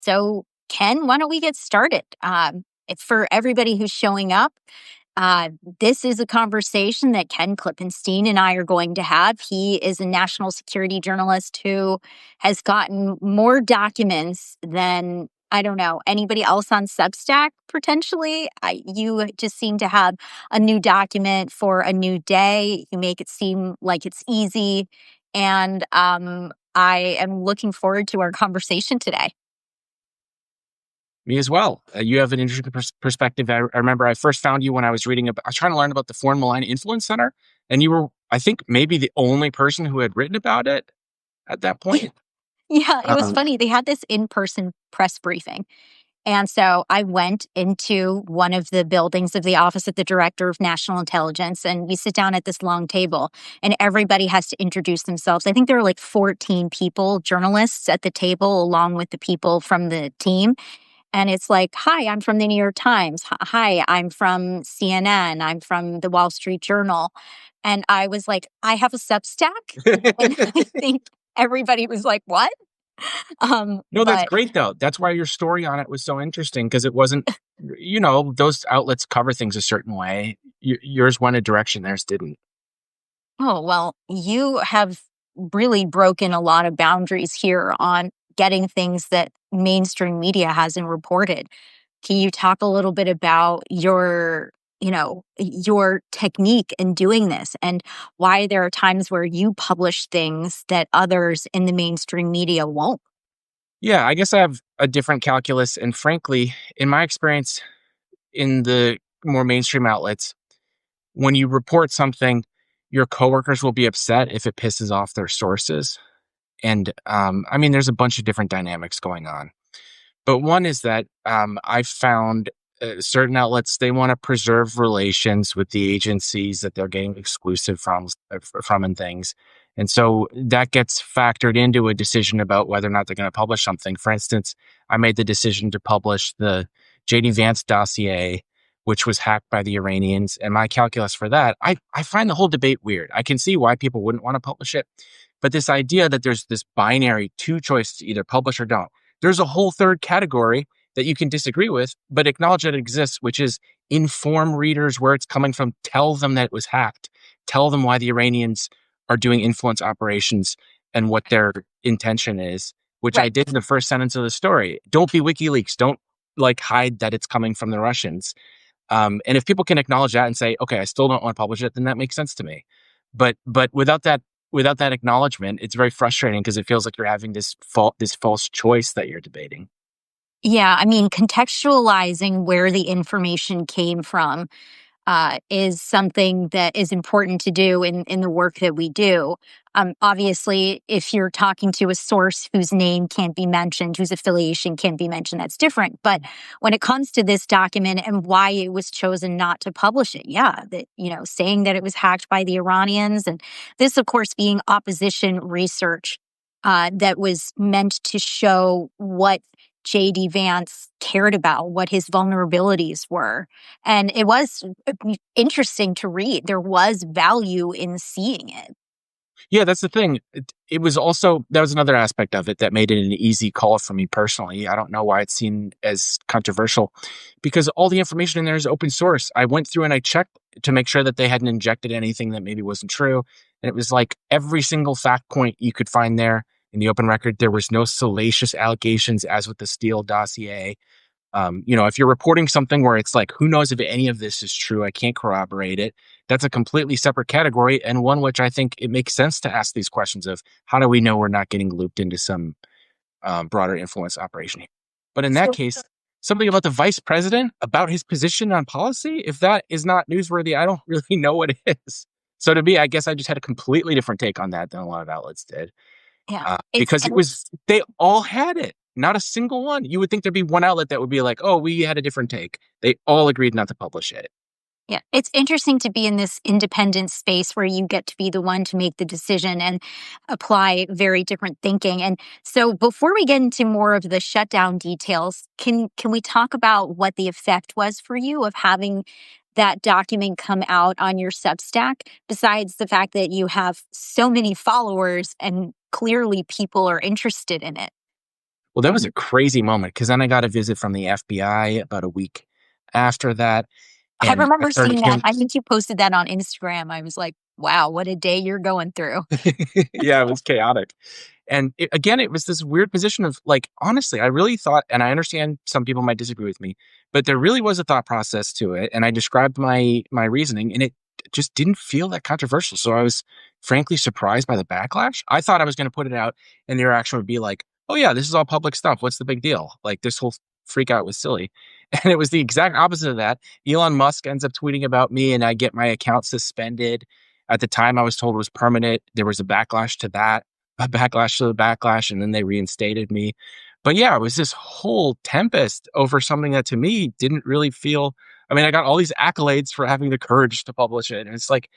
So, Ken, why don't we get started? It's for everybody who's showing up. This is a conversation that Ken Klippenstein and I are going to have. He is a national security journalist who has gotten more documents than, I don't know, anybody else on Substack, potentially. You just seem to have a new document for a new day. You make it seem like it's easy. And I am looking forward to our conversation today. Me as well. You have an interesting perspective. I remember I first found you when I was I was trying to learn about the Foreign Malign Influence Center, and you were, I think, maybe the only person who had written about it at that point. Yeah, it was funny. They had this in-person press briefing. And so I went into one of the buildings of the Office of the Director of National Intelligence, and we sit down at this long table, and everybody has to introduce themselves. I think there were like 14 people, journalists at the table, along with the people from the team. And it's like, hi, I'm from the New York Times. Hi, I'm from CNN. I'm from the Wall Street Journal. And I was like, I have a Substack. And I think everybody was like, what? No, that's great, though. That's why your story on it was so interesting, because it wasn't, those outlets cover things a certain way. Yours went a direction, theirs didn't. Oh, well, you have really broken a lot of boundaries here on getting things that mainstream media hasn't reported. Can you talk a little bit about your technique in doing this and why there are times where you publish things that others in the mainstream media won't? Yeah, I guess I have a different calculus. And frankly, in my experience in the more mainstream outlets, when you report something, your coworkers will be upset if it pisses off their sources. And there's a bunch of different dynamics going on. But one is that I've found certain outlets, they want to preserve relations with the agencies that they're getting exclusive from and things. And so that gets factored into a decision about whether or not they're going to publish something. For instance, I made the decision to publish the J.D. Vance dossier, which was hacked by the Iranians. And my calculus for that, I find the whole debate weird. I can see why people wouldn't want to publish it. But this idea that there's this binary two choice to either publish or don't, there's a whole third category that you can disagree with, but acknowledge that it exists, which is inform readers where it's coming from, tell them that it was hacked, tell them why the Iranians are doing influence operations and what their intention is, which Right. I did in the first sentence of the story. Don't be WikiLeaks. Don't hide that it's coming from the Russians. And if people can acknowledge that and say, okay, I still don't want to publish it, then that makes sense to me. But without that acknowledgement, it's very frustrating because it feels like you're having this false choice that you're debating. Yeah, I mean, contextualizing where the information came from is something that is important to do in the work that we do. Obviously, if you're talking to a source whose name can't be mentioned, whose affiliation can't be mentioned, that's different. But when it comes to this document and why it was chosen not to publish it, saying that it was hacked by the Iranians, and this, of course, being opposition research that was meant to show what J.D. Vance cared about, what his vulnerabilities were. And it was interesting to read. There was value in seeing it. Yeah, that's the thing. It was also, that was another aspect of it that made it an easy call for me personally. I don't know why it's seen as controversial, because all the information in there is open source. I went through and I checked to make sure that they hadn't injected anything that maybe wasn't true. And it was like every single fact point you could find there in the open record. There was no salacious allegations, as with the Steele dossier. If you're reporting something where it's like, who knows if any of this is true, I can't corroborate it, that's a completely separate category, and one which I think it makes sense to ask these questions of, how do we know we're not getting looped into some broader influence operation here? But in that case, something about the vice president, about his position on policy, if that is not newsworthy, I don't really know what it is. So to me, I guess I just had a completely different take on that than a lot of outlets did. Yeah. Because they all had it. Not a single one. You would think there'd be one outlet that would be like, oh, we had a different take. They all agreed not to publish it. Yeah, it's interesting to be in this independent space where you get to be the one to make the decision and apply very different thinking. And so before we get into more of the shutdown details, can we talk about what the effect was for you of having that document come out on your Substack, besides the fact that you have so many followers and clearly people are interested in it? Well, that was a crazy moment because then I got a visit from the FBI about a week after that, I and I remember started seeing that. hearing I think you posted that on Instagram. I was like, wow, what a day you're going through. yeah, it was chaotic. And again, it was this weird position of like, honestly, I really thought, and I understand some people might disagree with me, but there really was a thought process to it. And I described my reasoning, and it just didn't feel that controversial. So I was frankly surprised by the backlash. I thought I was going to put it out, and the reaction would be like, "Oh yeah, this is all public stuff. What's the big deal? Like this whole freak out was silly." And it was the exact opposite of that. Elon Musk ends up tweeting about me, and I get my account suspended. At the time, I was told it was permanent. There was a backlash to that, a backlash to the backlash, and then they reinstated me. But yeah, it was this whole tempest over something that to me didn't really feel. I mean, I got all these accolades for having the courage to publish it. And it's like,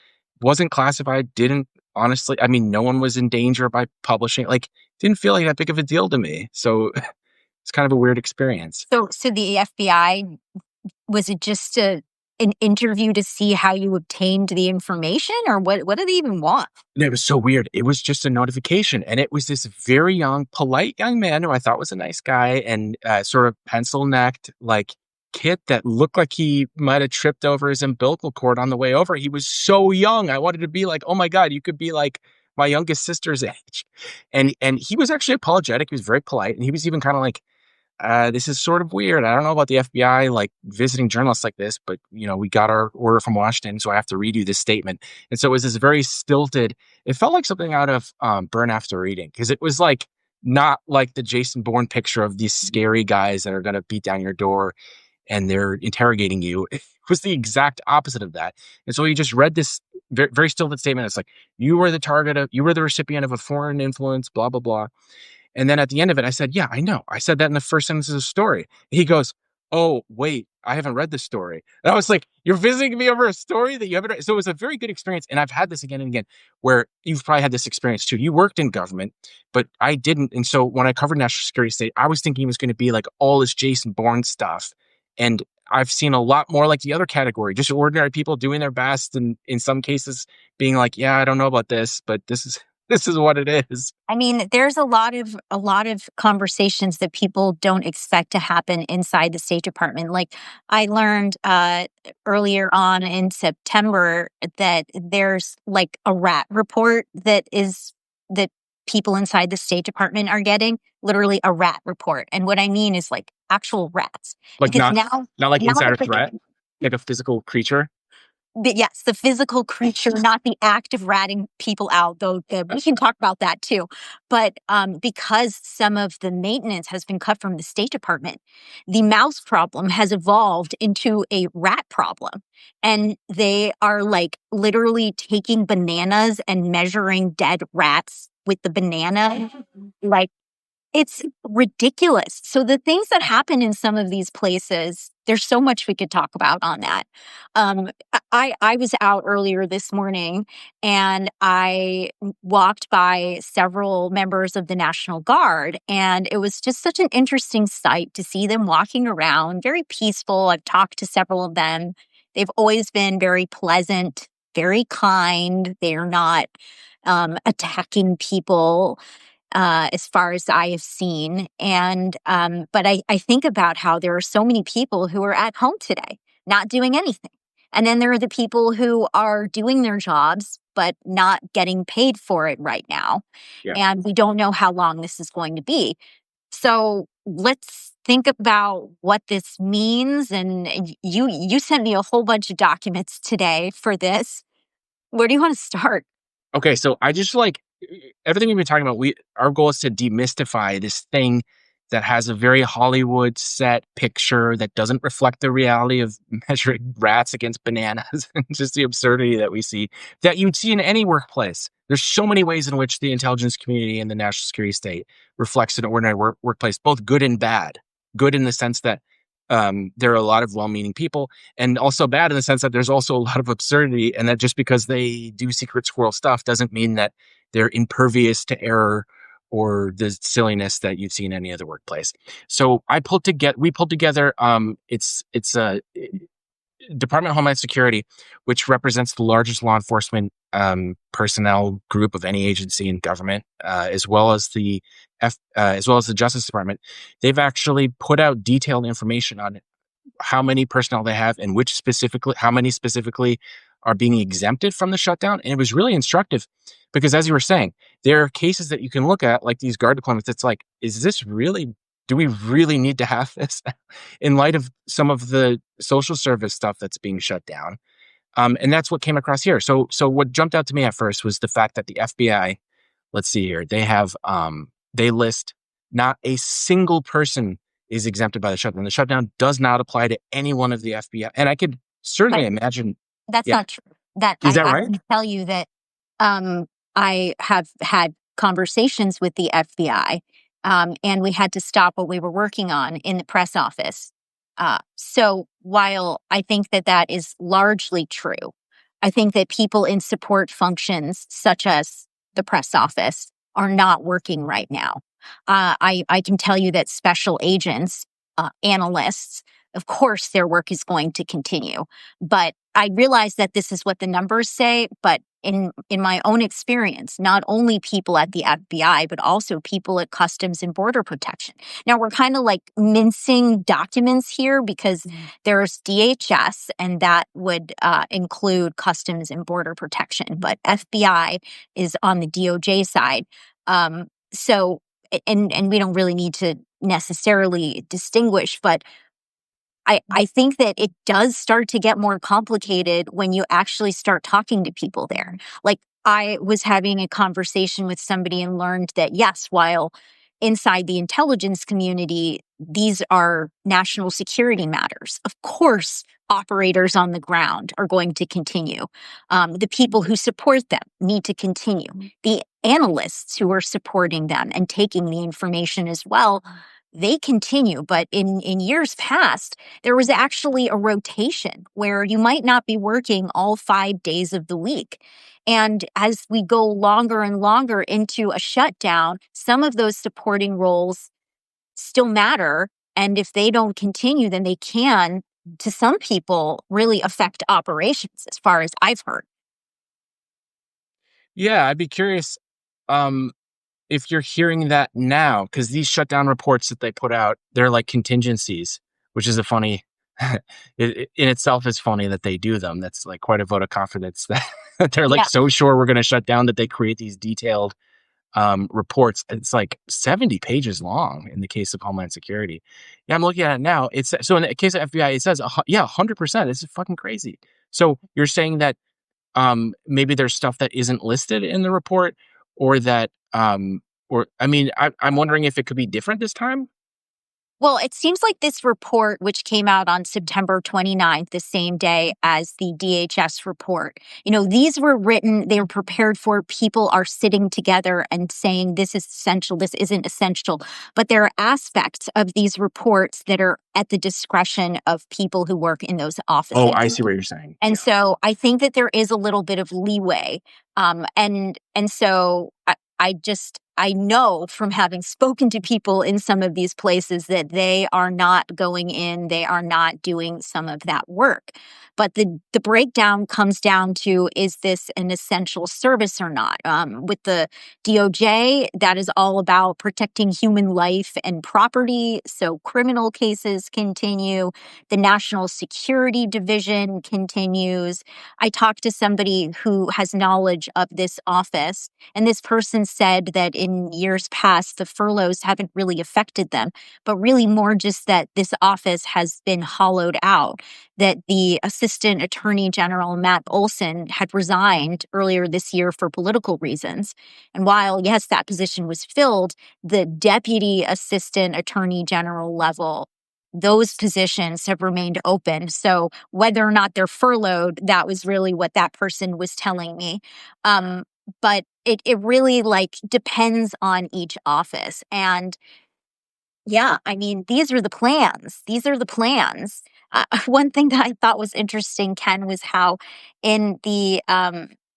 wasn't classified, didn't honestly, I mean, no one was in danger by publishing. Like, didn't feel like that big of a deal to me. So it's kind of a weird experience. So the FBI, was it just an interview to see how you obtained the information, or what do they even want? And it was so weird. It was just a notification. And it was this very young, polite young man who I thought was a nice guy and sort of pencil necked, like kid that looked like he might have tripped over his umbilical cord on the way over. He was so young. I wanted to be like, oh my God, you could be like my youngest sister's age. And he was actually apologetic. He was very polite. And he was even kind of like, this is sort of weird. I don't know about the FBI like visiting journalists like this, but you know, we got our order from Washington, so I have to read you this statement. And so it was this very stilted. It felt like something out of Burn After Reading because it was like not like the Jason Bourne picture of these scary guys that are going to beat down your door and they're interrogating you. It was the exact opposite of that. And so he just read this very, very stilted statement. It's like you were the target of, you were the recipient of a foreign influence, blah blah blah. And then at the end of it, I said, yeah, I know. I said that in the first sentence of the story. He goes, oh, wait, I haven't read the story. And I was like, you're visiting me over a story that you haven't read. So it was a very good experience. And I've had this again and again where you've probably had this experience too. You worked in government, but I didn't. And so when I covered national security state, I was thinking it was going to be like all this Jason Bourne stuff. And I've seen a lot more like the other category, just ordinary people doing their best. And in some cases being like, yeah, I don't know about this, but this is what it is. I mean, there's a lot of conversations that people don't expect to happen inside the State Department. Like I learned earlier on in September that there's like a rat report that people inside the State Department are getting, literally a rat report. And what I mean is like actual rats, Like because not like now insider that threat, like a physical creature. yes, the physical creature, not the act of ratting people out, though we can talk about that too. But because some of the maintenance has been cut from the State Department, the mouse problem has evolved into a rat problem. And they are like literally taking bananas and measuring dead rats with the banana. Like it's ridiculous. So the things that happen in some of these places, there's so much we could talk about on that. I was out earlier this morning and I walked by several members of the National Guard, and it was just such an interesting sight to see them walking around, very peaceful. I've talked to several of them. They've always been very pleasant, very kind. They're not attacking people as far as I have seen. And but I think about how there are so many people who are at home today, not doing anything. And then there are the people who are doing their jobs, but not getting paid for it right now. Yeah. And we don't know how long this is going to be. So let's think about what this means. And you sent me a whole bunch of documents today for this. Where do you want to start? Okay, so I just like everything we've been talking about. Our goal is to demystify this thing that has a very Hollywood set picture that doesn't reflect the reality of measuring rats against bananas and just the absurdity that we see that you'd see in any workplace. There's so many ways in which the intelligence community and the national security state reflects an ordinary workplace, both good and bad. Good in the sense that there are a lot of well-meaning people, and also bad in the sense that there's also a lot of absurdity, and that just because they do secret squirrel stuff doesn't mean that they're impervious to error or the silliness that you'd see in any other workplace. So we pulled together, it's a Department of Homeland Security, which represents the largest law enforcement personnel group of any agency in government, as well as as well as the Justice Department. They've actually put out detailed information on how many personnel they have and how many specifically are being exempted from the shutdown. And it was really instructive because, as you were saying, there are cases that you can look at, like these guard deployments. It's like, do we really need to have this in light of some of the social service stuff that's being shut down? And that's what came across here. So what jumped out to me at first was the fact that the FBI, let's see here, they list not a single person is exempted by the shutdown. The shutdown does not apply to any one of the FBI. And I could certainly But imagine. that's Yeah. not true. That Is that I right? can tell you that I have had conversations with the FBI, and we had to stop what we were working on in the press office. So while I think that that is largely true, I think that people in support functions, such as the press office, are not working right now. I can tell you that special agents, analysts, of course, their work is going to continue. But I realize that this is what the numbers say, but in my own experience, not only people at the FBI, but also people at Customs and Border Protection. Now we're kind of like mincing documents here because there's DHS, and that would include Customs and Border Protection, but FBI is on the DOJ side. So, and we don't really need to necessarily distinguish, but I think that it does start to get more complicated when you actually start talking to people there. Like, I was having a conversation with somebody and learned that, yes, while inside the intelligence community, these are national security matters. Of course, operators on the ground are going to continue. The people who support them need to continue. The analysts who are supporting them and taking the information as well, they continue. But in years past, there was actually a rotation where you might not be working all 5 days of the week. And as we go longer and longer into a shutdown, some of those supporting roles still matter. And if they don't continue, then they can, to some people, really affect operations, as far as I've heard. Yeah, I'd be curious if you're hearing that now, because these shutdown reports that they put out, they're like contingencies, which is a funny, in itself is funny that they do them. That's like quite a vote of confidence that they're like Yeah. so sure we're going to shut down that they create these detailed reports. It's like 70 pages long in the case of Homeland Security. Yeah, I'm looking at it now. It's so in the case of FBI, it says, yeah, 100%. This is fucking crazy. So you're saying that maybe there's stuff that isn't listed in the report, or that, or I mean, I'm wondering if it could be different this time. Well, it seems like this report, which came out on September 29th, the same day as the DHS report, these were written, they were prepared for, people are sitting together and saying this is essential, this isn't essential. But there are aspects of these reports that are at the discretion of people who work in those offices. Oh, I see what you're saying. And Yeah. so I think that there is a little bit of leeway. And so I know from having spoken to people in some of these places that they are not going in, they are not doing some of that work. But the breakdown comes down to, is this an essential service or not? With the DOJ, that is all about protecting human life and property. So criminal cases continue. The National Security Division continues. I talked to somebody who has knowledge of this office, and this person said that in years past, the furloughs haven't really affected them, but really more just that this office has been hollowed out, that the Assistant Attorney General, Matt Olson, had resigned earlier this year for political reasons. And while, yes, that position was filled, the Deputy Assistant Attorney General level, those positions have remained open. So whether or not they're furloughed, that was really what that person was telling me. But it really like depends on each office. And yeah, I mean, these are the plans. These are the plans. One thing that I thought was interesting, Ken, was how in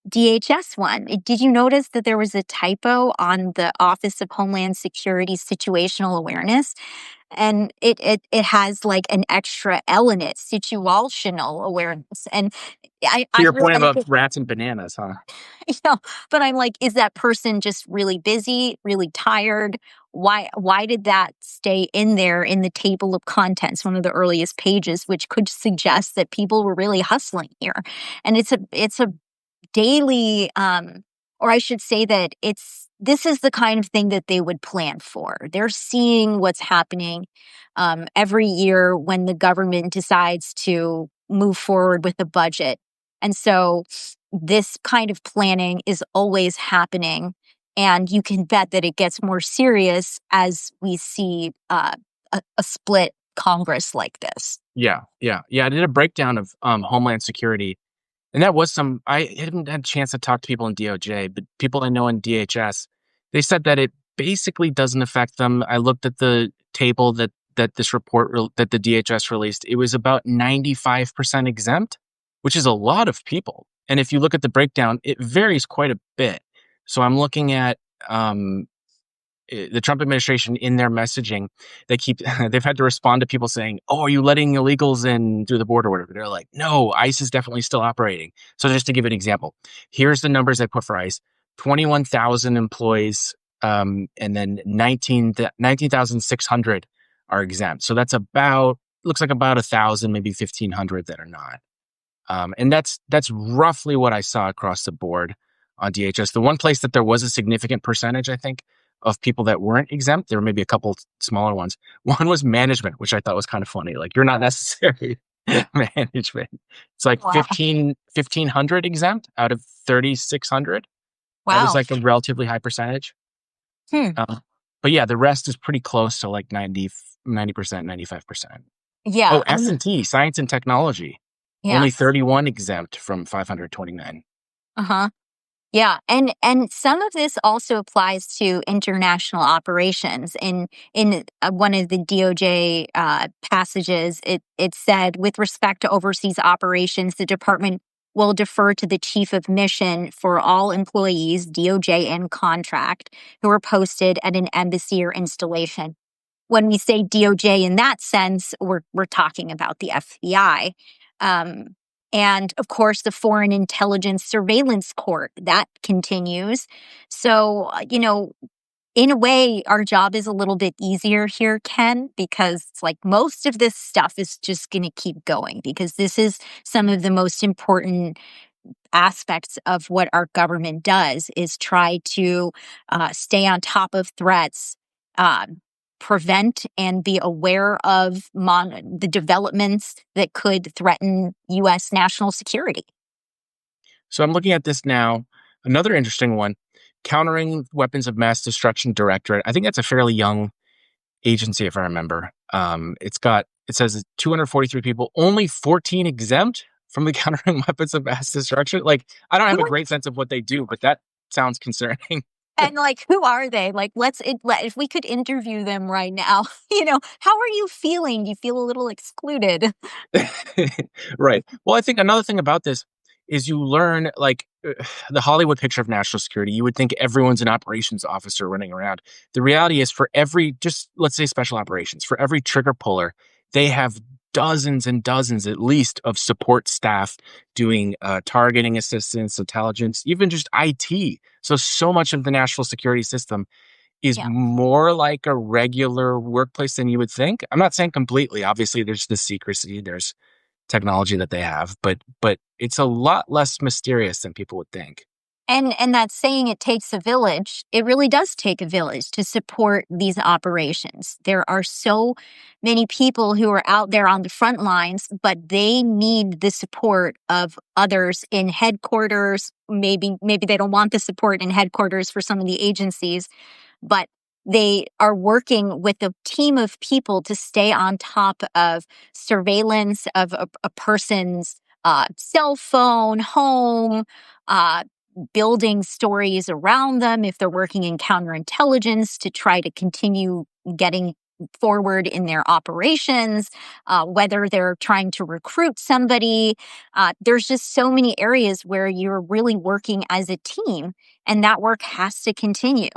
DHS one. Did you notice that there was a typo on the Office of Homeland Security situational awareness? And it has like an extra L in it, situational awareness. And To I your really, point about rats and bananas, huh? you know, but I'm like, is that person just really busy, really tired? Why did that stay in there in the table of contents, one of the earliest pages, which could suggest that people were really hustling here? And it's a daily, or I should say that this is the kind of thing that they would plan for. They're seeing what's happening every year when the government decides to move forward with a budget. And so this kind of planning is always happening. And you can bet that it gets more serious as we see a split Congress like this. Yeah, yeah, yeah. I did a breakdown of Homeland Security, and that was some. I hadn't had a chance to talk to people in DOJ, but people I know in DHS, they said that it basically doesn't affect them. I looked at the table that this report that the DHS released. It was about 95% exempt, which is a lot of people. And if you look at the breakdown, it varies quite a bit. So I'm looking at um, the Trump administration in their messaging, they've had to respond to people saying, "Oh, are you letting illegals in through the border?" Or whatever. They're like, "No, ICE is definitely still operating." So just to give an example, here's the numbers I put for ICE: 21,000 employees, and then 19,600 are exempt. So that's about looks like about 1,000, maybe 1,500 that are not. And that's roughly what I saw across the board on DHS. The one place that there was a significant percentage, I think, of people that weren't exempt, there were maybe a couple smaller ones. One was management, which I thought was kind of funny. Like, you're not necessary management. It's like Wow. 1,500 exempt out of 3,600. That was Wow. like a relatively high percentage. Hmm. But yeah, the rest is pretty close to like 90%, 95%. Yeah. Oh, S&T, science and technology. Yeah. Only 31 exempt from 529. Uh-huh. Yeah, and some of this also applies to international operations. In one of the DOJ passages, it said, with respect to overseas operations, the department will defer to the chief of mission for all employees, DOJ and contract, who are posted at an embassy or installation. When we say DOJ in that sense, we're talking about the FBI. Um, and of course, the Foreign Intelligence Surveillance Court that continues. So, in a way, our job is a little bit easier here, Ken, because it's like most of this stuff is just going to keep going because this is some of the most important aspects of what our government does is try to stay on top of threats, uh, prevent and be aware of the developments that could threaten U.S. national security. So I'm looking at this now. Another interesting one, Countering Weapons of Mass Destruction Directorate. I think that's a fairly young agency, if I remember. It says 243 people, only 14 exempt from the Countering Weapons of Mass Destruction. Like, I don't have Who a are, great sense of what they do, but that sounds concerning. and like, who are they? Like, if we could interview them right now, how are you feeling? Do you feel a little excluded? Right. Well, I think another thing about this is you learn, like, the Hollywood picture of national security. You would think everyone's an operations officer running around. The reality is, for every, just let's say special operations, for every trigger puller, they have dozens and dozens at least of support staff doing targeting assistance, intelligence, even just IT. So much of the national security system is Yeah. more like a regular workplace than you would think. I'm not saying completely. Obviously, there's the secrecy, there's technology that they have, but it's a lot less mysterious than people would think. And that saying, it takes a village, it really does take a village to support these operations. There are so many people who are out there on the front lines, but they need the support of others in headquarters. Maybe they don't want the support in headquarters for some of the agencies, but they are working with a team of people to stay on top of surveillance of a person's cell phone, home, uh, building stories around them if they're working in counterintelligence to try to continue getting forward in their operations, whether they're trying to recruit somebody. There's just so many areas where you're really working as a team, and that work has to continue.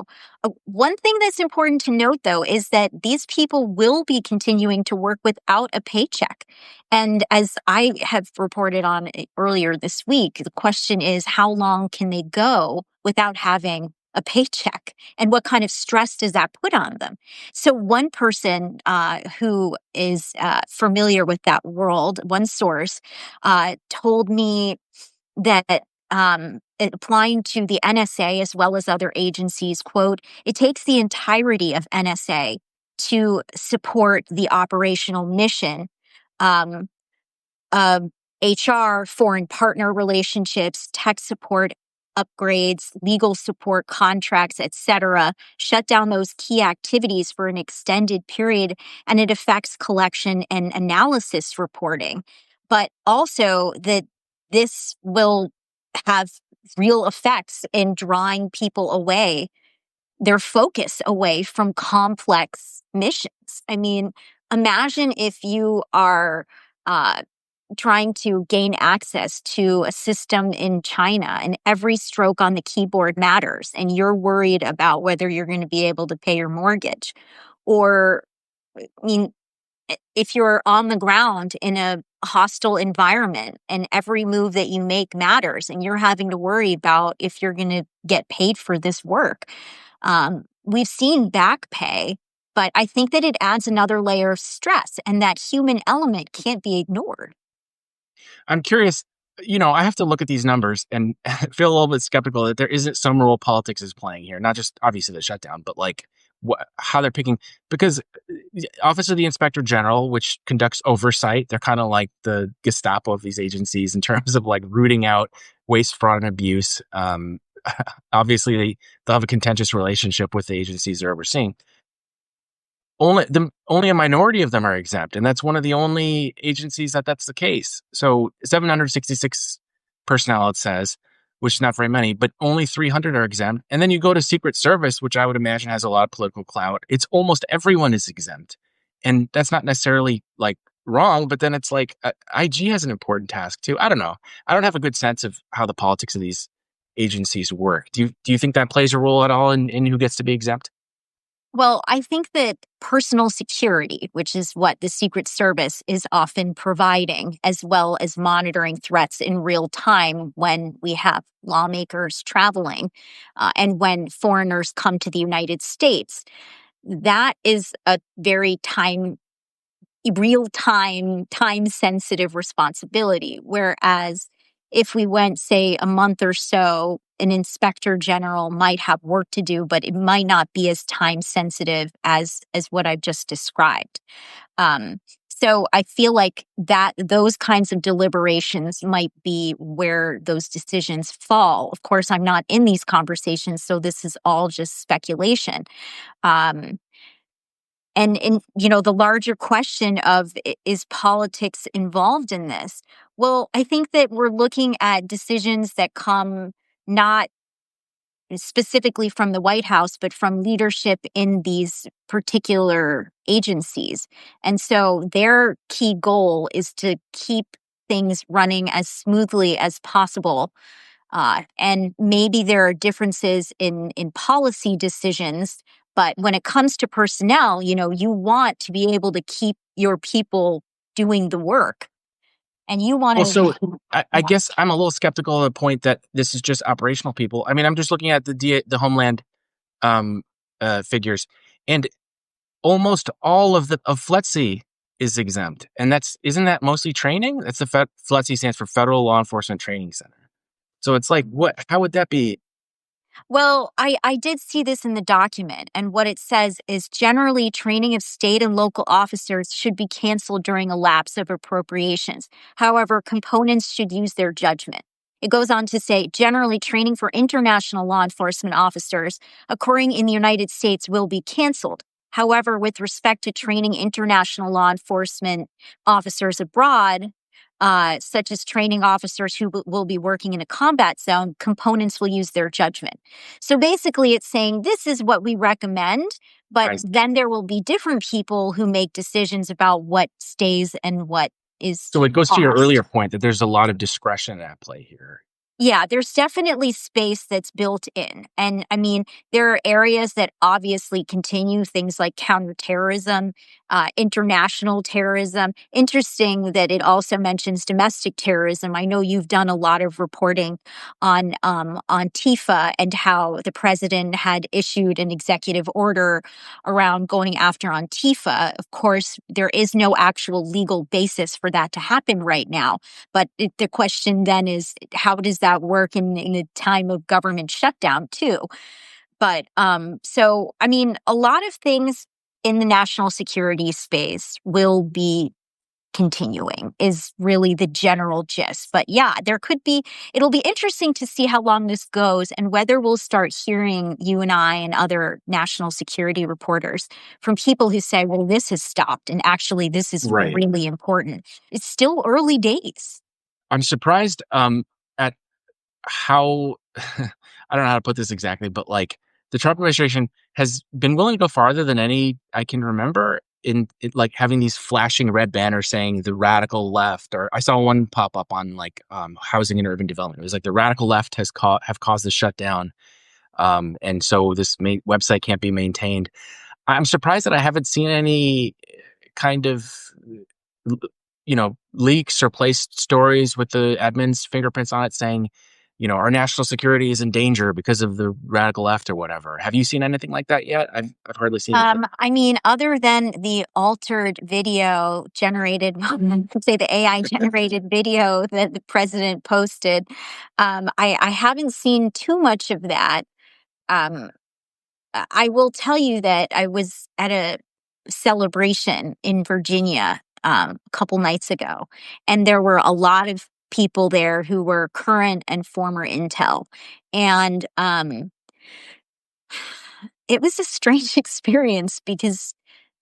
One thing that's important to note, though, is that these people will be continuing to work without a paycheck. And as I have reported on earlier this week, the question is, how long can they go without having a paycheck? And what kind of stress does that put on them? So one person who is familiar with that world, one source, told me that applying to the NSA as well as other agencies, quote, it takes the entirety of NSA to support the operational mission um, of HR, foreign partner relationships, tech support, upgrades, legal support, contracts, etc. Shut down those key activities for an extended period, and it affects collection and analysis reporting. But also that this will have real effects in drawing people away, their focus away from complex missions. I mean, imagine if you are uh, trying to gain access to a system in China and every stroke on the keyboard matters, and you're worried about whether you're going to be able to pay your mortgage. Or, I mean, if you're on the ground in a hostile environment and every move that you make matters, and you're having to worry about if you're going to get paid for this work. We've seen back pay, but I think that it adds another layer of stress, and that human element can't be ignored. I'm curious, I have to look at these numbers and feel a little bit skeptical that there isn't some role politics is playing here. Not just obviously the shutdown, but like how they're picking, because the Office of the Inspector General, which conducts oversight, they're kind of like the Gestapo of these agencies in terms of like rooting out waste, fraud, and abuse. Obviously, they'll have a contentious relationship with the agencies they're overseeing. Only a minority of them are exempt, and that's one of the only agencies that's the case. So 766 personnel, it says, which is not very many, but only 300 are exempt. And then you go to Secret Service, which I would imagine has a lot of political clout. It's almost everyone is exempt, and that's not necessarily like wrong. But then it's like IG has an important task too. I don't know. I don't have a good sense of how the politics of these agencies work. Do you think that plays a role at all in who gets to be exempt? Well, I think that personal security, which is what the Secret Service is often providing, as well as monitoring threats in real time when we have lawmakers traveling and when foreigners come to the United States, that is a very real time sensitive responsibility. Whereas if we went, say, a month or so, an inspector general might have work to do, but it might not be as time sensitive as what I've just described. Um, so I feel like that those kinds of deliberations might be where those decisions fall. Of course, I'm not in these conversations, so this is all just speculation. Um, and the larger question of, is politics involved in this? Well, I think that we're looking at decisions that come not specifically from the White House, but from leadership in these particular agencies. And so their key goal is to keep things running as smoothly as possible. And maybe there are differences in policy decisions, but when it comes to personnel, you want to be able to keep your people doing the work, and you want Well, so to. I guess I'm a little skeptical of the point that this is just operational people. I mean, I'm just looking at the Homeland um, figures, and almost all of FLETC is exempt, and isn't that mostly training? That's FLETC stands for Federal Law Enforcement Training Center. So it's like, what? How would that be? Well, I did see this in the document, and what it says is generally training of state and local officers should be canceled during a lapse of appropriations. However, components should use their judgment. It goes on to say, generally training for international law enforcement officers occurring in the United States will be canceled. However, with respect to training international law enforcement officers abroad, such as training officers who will be working in a combat zone, components will use their judgment. So basically, it's saying this is what we recommend, but I, then there will be different people who make decisions about what stays and what is so it goes to your earlier lost. point that there's a lot of discretion at play here. Yeah, there's definitely space that's built in. And I mean, there are areas that obviously continue, things like counterterrorism, international terrorism. Interesting that it also mentions domestic terrorism. I know you've done a lot of reporting on Tifa and how the president had issued an executive order around going after Antifa. Of course, there is no actual legal basis for that to happen right now. But the question then is, how does that work in a time of government shutdown too? But so I mean, a lot of things in the national security space will be continuing is really the general gist. But yeah, it'll be interesting to see how long this goes and whether we'll start hearing, you and I and other national security reporters, from people who say, well, this has stopped and actually this is Right. really important. It's still early days. I'm surprised at how I don't know how to put this exactly, but like the Trump administration has been willing to go farther than any I can remember in like having these flashing red banners saying the radical left, or I saw one pop up on like housing and urban development. It was like the radical left have caused the shutdown, and so this website can't be maintained. I'm surprised that I haven't seen any kind of leaks or placed stories with the admin's fingerprints on it saying, our national security is in danger because of the radical left or whatever. Have you seen anything like that yet? I've hardly seen it. I mean, other than the altered video generated, say the AI generated video that the president posted, I haven't seen too much of that. Um, I will tell you that I was at a celebration in Virginia a couple nights ago, and there were a lot of people there who were current and former Intel. And it was a strange experience because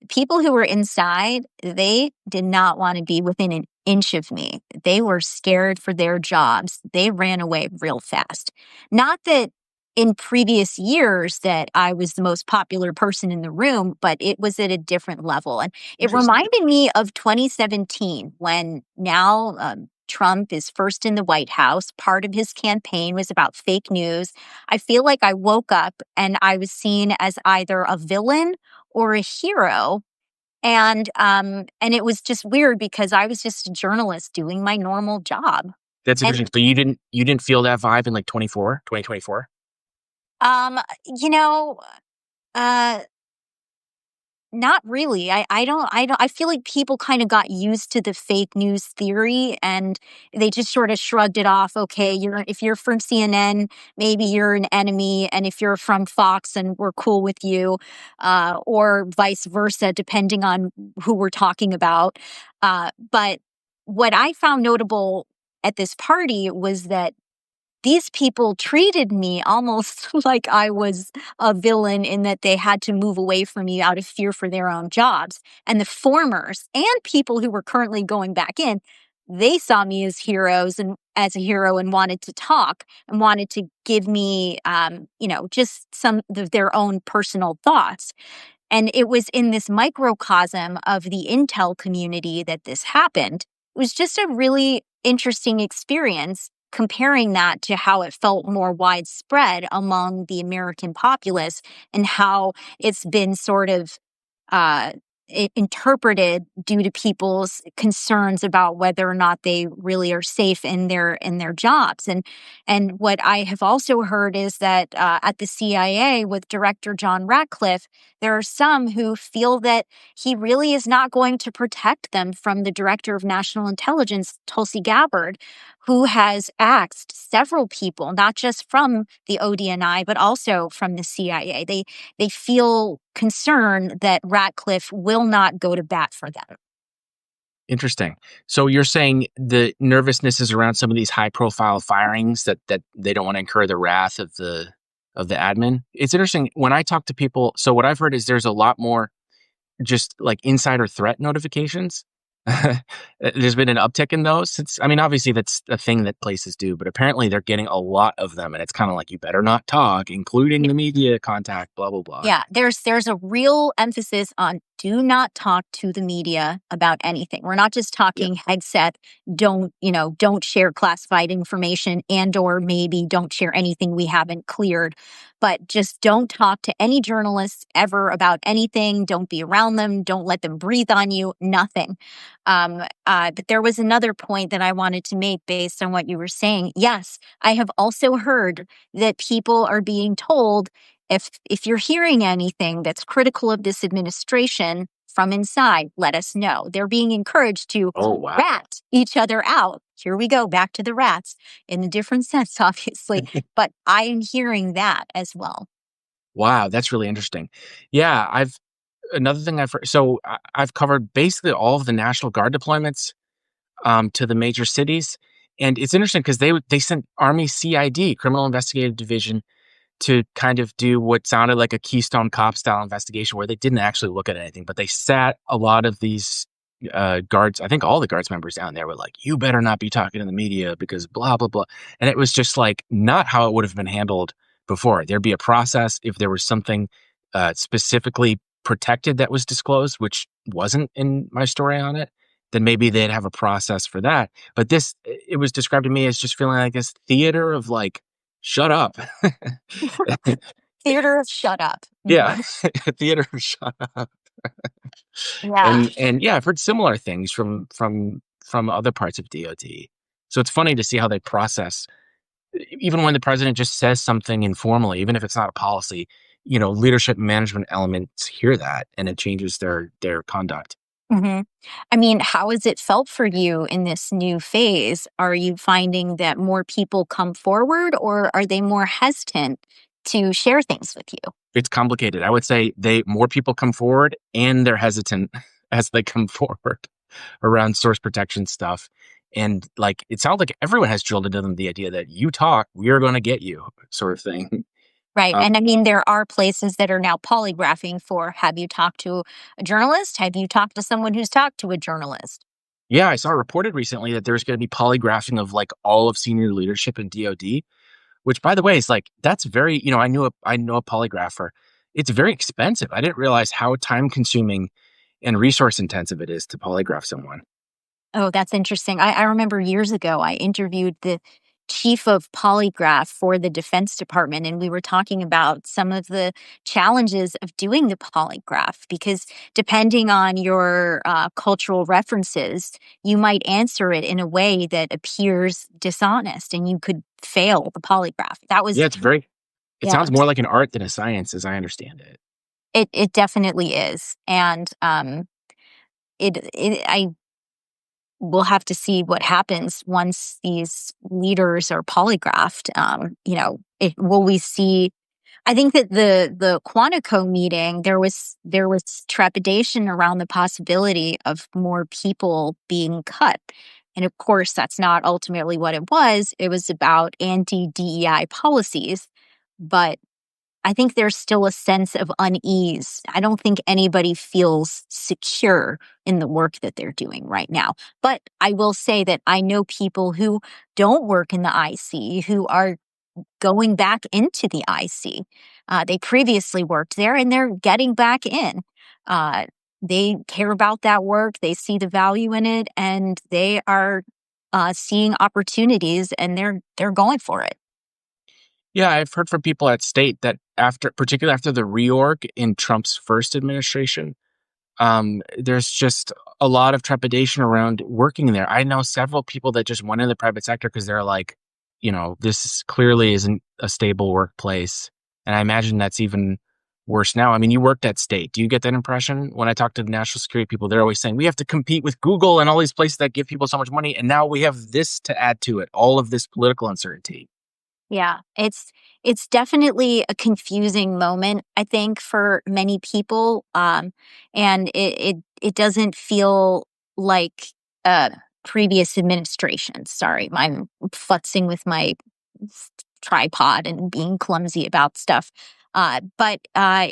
people who were inside, they did not want to be within an inch of me. They were scared for their jobs. They ran away real fast. Not that in previous years that I was the most popular person in the room, but it was at a different level. And it Interesting. reminded me of 2017 when now Trump is first in the White House. Part of his campaign was about fake news. I feel like I woke up and I was seen as either a villain or a hero. And it was just weird because I was just a journalist doing my normal job. That's And interesting. So you didn't feel that vibe in like 2024? you know, uh not really. I feel like people kind of got used to the fake news theory and they just sort of shrugged it off. Okay, if you're from CNN, maybe you're an enemy, and if you're from Fox, and we're cool with you, or vice versa, depending on who we're talking about. But what I found notable at this party was that these people treated me almost like I was a villain in that they had to move away from me out of fear for their own jobs. And the formers and people who were currently going back in, they saw me as heroes and as a hero and wanted to talk and wanted to give me, just some of their own personal thoughts. And it was in this microcosm of the Intel community that this happened. It was just a really interesting experience comparing that to how it felt more widespread among the American populace and how it's been sort of uh, interpreted due to people's concerns about whether or not they really are safe in their jobs. And what I have also heard is that at the CIA with Director John Ratcliffe, there are some who feel that he really is not going to protect them from the Director of National Intelligence, Tulsi Gabbard, who has asked several people, not just from the ODNI, but also from the CIA. They feel concerned that Ratcliffe will not go to bat for them. Interesting. So you're saying the nervousness is around some of these high profile firings that they don't want to incur the wrath of the admin. It's interesting when I talk to people. So what I've heard is there's a lot more just like insider threat notifications There's been an uptick in those since, I mean, obviously that's a thing that places do, but apparently they're getting a lot of them. And it's kind of like, you better not talk, including the media contact, blah, blah, blah. Yeah, there's a real emphasis on do not talk to the media about anything. We're not just Yeah. talking headset, don't share classified information and or maybe don't share anything we haven't cleared, but just don't talk to any journalists ever about anything. Don't be around them, don't let them breathe on you, nothing. But there was another point that I wanted to make based on what you were saying. Yes, I have also heard that people are being told if you're hearing anything that's critical of this administration from inside, let us know. They're being encouraged to Oh, wow. rat each other out. Here we go, back to the rats in a different sense, obviously. But I am hearing that as well. Wow. That's really interesting. Yeah. Another thing I've heard, so I've covered basically all of the National Guard deployments to the major cities. And it's interesting because they sent Army CID, Criminal Investigative Division, to kind of do what sounded like a Keystone Cop style investigation where they didn't actually look at anything, but they sat a lot of these guards, I think all the guards members down there were like, you better not be talking to the media because blah, blah, blah. And it was just like not how it would have been handled before. There'd be a process if there was something specifically protected that was disclosed, which wasn't in my story on it, then maybe they'd have a process for that. But it was described to me as just feeling like this theater of like, shut up. Theater of shut up. Yeah, theater of shut up. Yeah. And yeah, I've heard similar things from other parts of DoD. So it's funny to see how they process, even when the president just says something informally, even if it's not a policy, leadership management elements hear that and it changes their conduct. hmm I mean, how has it felt for you in this new phase? Are you finding that more people come forward or are they more hesitant to share things with you? It's complicated. I would say more people come forward and they're hesitant as they come forward around source protection stuff. And like it sounds like everyone has drilled into them the idea that you talk, we're going to get you, sort of thing. Right. Uh, And I mean, there are places that are now polygraphing for have you talked to a journalist? Have you talked to someone who's talked to a journalist? yeah, I saw reported recently that there's going to be polygraphing of like all of senior leadership in DoD, which by the way is like that's very, I know a polygrapher. It's very expensive. I didn't realize how time consuming and resource intensive it is to polygraph someone. Oh, that's interesting. I remember years ago, I interviewed the chief of polygraph for the Defense Department, and we were talking about some of the challenges of doing the polygraph because depending on your cultural references, you might answer it in a way that appears dishonest and you could fail the polygraph. That was, Yeah, it yeah, sounds more like an art than a science as I understand it. it definitely is. And I we'll have to see what happens once these leaders are polygraphed. Will we see? I think that the Quantico meeting there was trepidation around the possibility of more people being cut, and of course that's not ultimately what it was. It was about anti DEI policies, but I think there's still a sense of unease. I don't think anybody feels secure in the work that they're doing right now. But I will say that I know people who don't work in the IC who are going back into the IC. They previously worked there and they're getting back in. Uh, they care about that work, they see the value in it, and they are seeing opportunities and they're going for it. Yeah, I've heard from people at state that particularly after the reorg in Trump's first administration, there's just a lot of trepidation around working there. I know several people that just went in the private sector because they're like, clearly isn't a stable workplace. And I imagine that's even worse now. I mean, you worked at state. Do you get that impression? When I talk to the national security people, they're always saying we have to compete with Google and all these places that give people so much money. And now we have this to add to it, all of this political uncertainty. Yeah, it's definitely a confusing moment, I think, for many people, and it doesn't feel like previous administrations. Sorry, I'm futzing with my tripod and being clumsy about stuff. But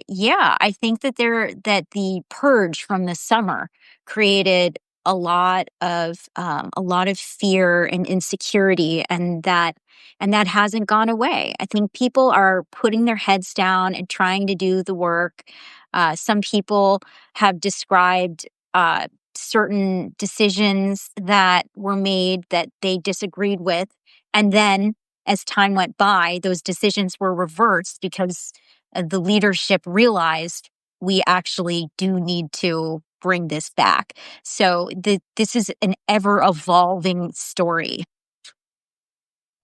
yeah, I think that the purge from the summer created a lot of fear and insecurity, and that hasn't gone away. I think people are putting their heads down and trying to do the work. Some people have described certain decisions that were made that they disagreed with, and then as time went by, those decisions were reversed because the leadership realized we actually do need to bring this back. So this is an ever evolving story.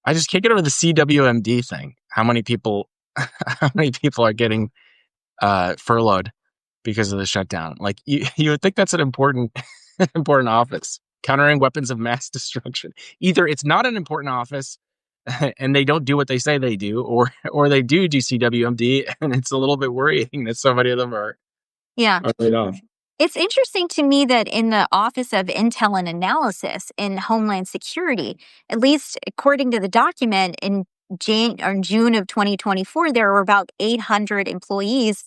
I just can't get over the CWMD thing. How many people how many people are getting furloughed because of the shutdown? Like you would think that's an important important office. Countering weapons of mass destruction. Either it's not an important office and they don't do what they say they do, or they do CWMD, and it's a little bit worrying that so many of them Yeah. are laid off. It's interesting to me that in the Office of Intel and Analysis in Homeland Security, at least according to the document, in June of 2024, there were about 800 employees,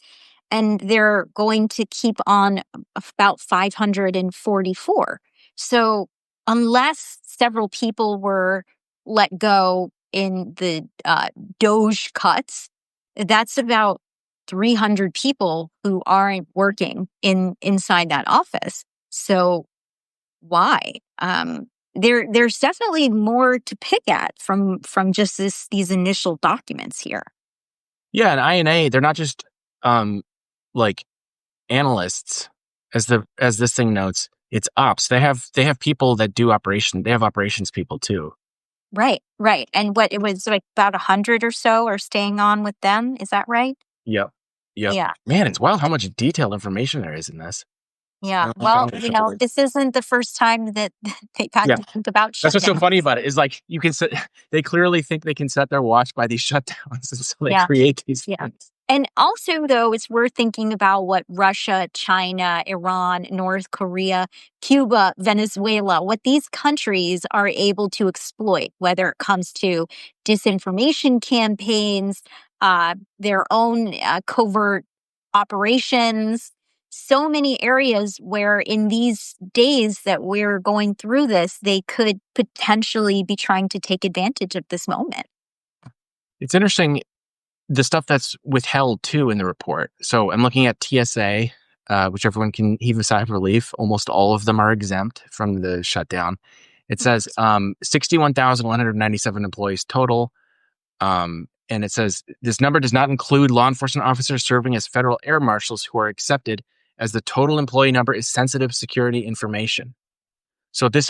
and they're going to keep on about 544. So, unless several people were let go in the DOJ cuts, that's about 300 people who aren't working inside that office. So why? There's definitely more to pick at from just these initial documents here. Yeah, and INA, they're not just like analysts, as this thing notes. It's ops. They have people that do operation. They have operations people too. Right, right. And what it was like about 100 or so are staying on with them. Is that right? Yep. Yep. Yeah. Man, it's wild how much detailed information there is in this. Yeah. I Well, found it a couple ways. this isn't the first time that they've had Yeah, to think about that's what's so shutdown. funny about it is like you can set. They clearly think they can set their watch by these shutdowns, and so they Yeah. create these Yeah. things. And also, though, it's worth thinking about what Russia, China, Iran, North Korea, Cuba, Venezuela, what these countries are able to exploit, whether it comes to disinformation campaigns, their own covert operations. So many areas where in these days that we're going through this, they could potentially be trying to take advantage of this moment. It's interesting the stuff that's withheld too in the report. So I'm looking at TSA, which everyone can heave a sigh of relief. Almost all of them are exempt from the shutdown. It says 61,197 employees total. And it says this number does not include law enforcement officers serving as federal air marshals who are accepted, as the total employee number is sensitive security information. So these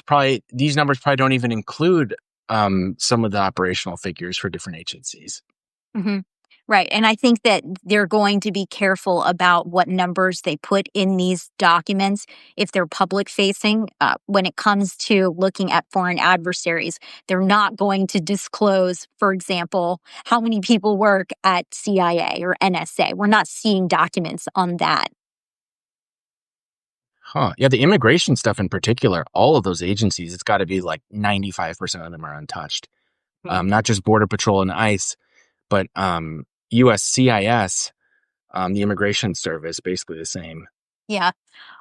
numbers probably don't even include some of the operational figures for different agencies. Hmm. Right. And I think that they're going to be careful about what numbers they put in these documents if they're public facing. When it comes to looking at foreign adversaries, they're not going to disclose, for example, how many people work at CIA or NSA. We're not seeing documents on that. Huh. Yeah, the immigration stuff in particular, all of those agencies, it's got to be like 95% of them are untouched. Mhm. Not just Border Patrol and ICE, but USCIS, the Immigration Service, basically the same. Yeah.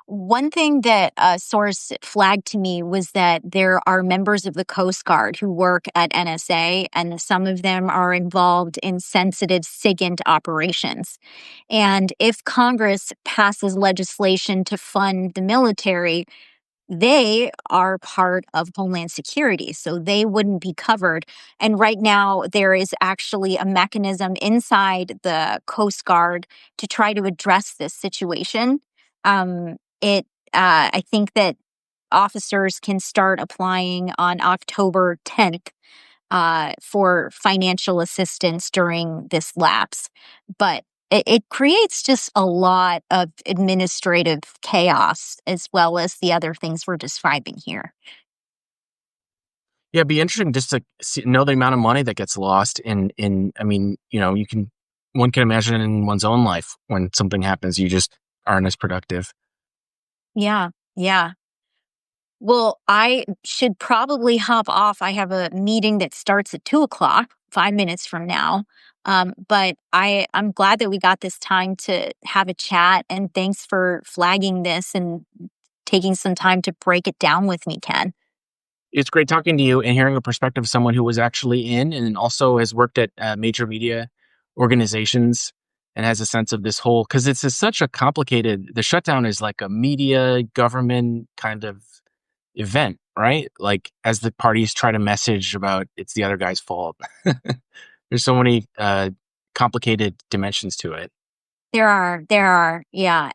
One thing that a source flagged to me was that there are members of the Coast Guard who work at NSA, and some of them are involved in sensitive SIGINT operations. And if Congress passes legislation to fund the military, they are part of Homeland Security, so they wouldn't be covered. And right now, there is actually a mechanism inside the Coast Guard to try to address this situation. I think that officers can start applying on October 10th for financial assistance during this lapse. But it creates just a lot of administrative chaos as well as the other things we're describing here. Yeah, it'd be interesting just to know the amount of money that gets lost I mean, one can imagine in one's own life when something happens, you just aren't as productive. Yeah, yeah. Well, I should probably hop off. I have a meeting that starts at 2 o'clock, 5 minutes from now. But I'm glad that we got this time to have a chat, and thanks for flagging this and taking some time to break it down with me, Ken. It's great talking to you and hearing a perspective of someone who was actually in and also has worked at major media organizations and has a sense of this whole, because such a complicated, the shutdown is like a media government kind of event, right? Like as the parties try to message about it's the other guy's fault. There's so many complicated dimensions to it. Yeah,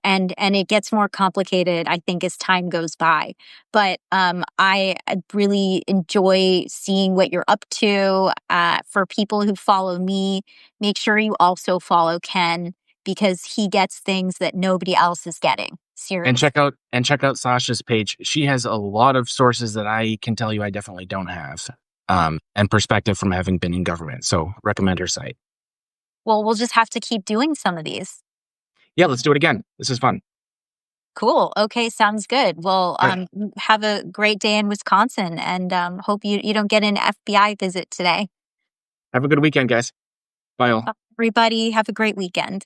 and it gets more complicated, I think, as time goes by. But I really enjoy seeing what you're up to. For people who follow me, make sure you also follow Ken because he gets things that nobody else is getting. And Seriously. check out Sasha's page. She has a lot of sources that I can tell you I definitely don't have, and perspective from having been in government. So recommend her site. Well, we'll just have to keep doing some of these. Yeah, let's do it again. This is fun. Cool. Okay, sounds good. Well, All right. have a great day in Wisconsin, and hope you don't get an FBI visit today. Have a good weekend, guys. Bye all. Everybody, have a great weekend.